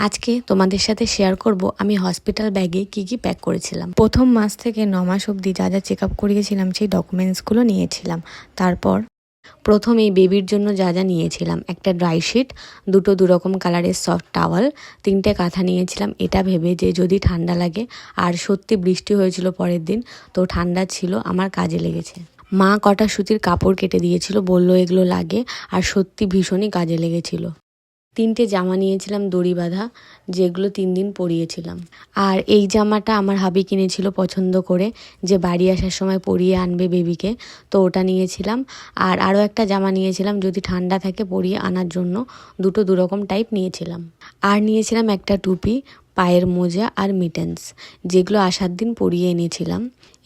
আজকে তোমাদের সাথে শেয়ার করব আমি হসপিটাল ব্যাগে কি প্যাক করেছিলাম। প্রথম মাস থেকে 9 মাস অবধি যা যা চেক আপ করিয়েছিলাম সেই ডকুমেন্টসগুলো নিয়েছিলাম। তারপর প্রথম এই বেবির জন্য যা যা নিয়েছিলাম, একটা ড্রাই শিট, দুটো দুরকম কালারের সফট টাওয়াল, 3টে কাঁথা নিয়েছিলাম, এটা ভেবে যে যদি ঠান্ডা লাগে। আর সত্যি বৃষ্টি হয়েছিল পরের দিন, তো ঠান্ডা ছিল, আমার কাজে লেগেছে। মা কটা সুতির কাপড় কেটে দিয়েছিল, বললো এগুলো লাগে, আর সত্যি ভীষণই কাজে লেগেছিল। 3টে জামা নিয়েছিলাম দড়ি বাঁধা, যেগুলো 3 দিন পরিয়েছিলাম। আর এই জামাটা আমার হাবি কিনেছিল পছন্দ করে, যে বাড়ি আসার সময় পরিয়ে আনবে বেবিকে, তো ওটা নিয়েছিলাম। আর আরও একটা জামা নিয়েছিলাম যদি ঠান্ডা থাকে পরিয়ে আনার জন্য, দুটো দুরকম টাইপ নিয়েছিলাম। আর নিয়েছিলাম একটা টুপি, পায়ের মোজা আর মিটেন্স, যেগুলো আসার দিন পরিয়ে এনেছিলাম।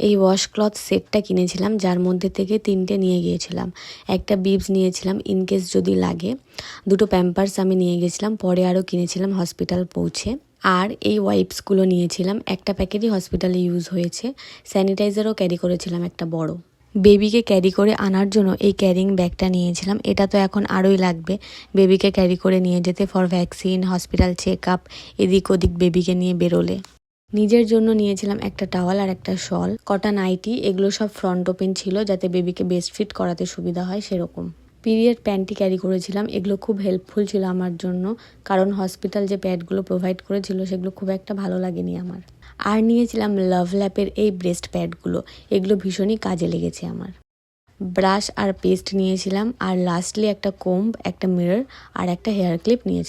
এই ওয়াশ ক্লথ সেটটা কিনেছিলাম, যার মধ্যে থেকে 3টে নিয়ে গিয়েছিলাম। একটা বিবস নিয়েছিলাম ইনকেস যদি লাগে, দুটো প্যাম্পার্স আমি নিয়ে গেছিলাম, পরে আরও কিনেছিলাম হসপিটাল পৌঁছে। আর এই ওয়াইপসগুলো নিয়েছিলাম, একটা প্যাকেটই হসপিটালে ইউজ হয়েছে। স্যানিটাইজারও ক্যারি করেছিলাম একটা বড়। বেবিকে ক্যারি করে আনার জন্য এই ক্যারিং ব্যাগটা নিয়েছিলাম, এটা তো এখন আরোই লাগবে বেবিকে ক্যারি করে নিয়ে যেতে, for vaccine, hospital check up, এদিক ওদিক বেবিকে নিয়ে বেরোলে। নিজের জন্য নিয়েছিলাম একটা টাওয়াল আর একটা শল, কটা নাইটি, এগুলো সব ফ্রন্ট ওপেন ছিল যাতে বেবিকে বেস্ট ফিট করাতে সুবিধা হয় সেরকম। পিরিয়ড প্যান্টটি ক্যারি করেছিলাম, এগুলো খুব হেল্পফুল ছিল আমার জন্য, কারণ হসপিটাল যে প্যাডগুলো প্রোভাইড করেছিল সেগুলো খুব একটা ভালো লাগেনি আমার। আর নিয়েছিলাম লাভ ল্যাপের এই ব্রেস্ট প্যাডগুলো, এগুলো ভীষণই কাজে লেগেছে আমার। ব্রাশ আর পেস্ট নিয়েছিলাম, আর লাস্টলি একটা কোম্ব, একটা মিরর আর একটা হেয়ার ক্লিপ নিয়েছি।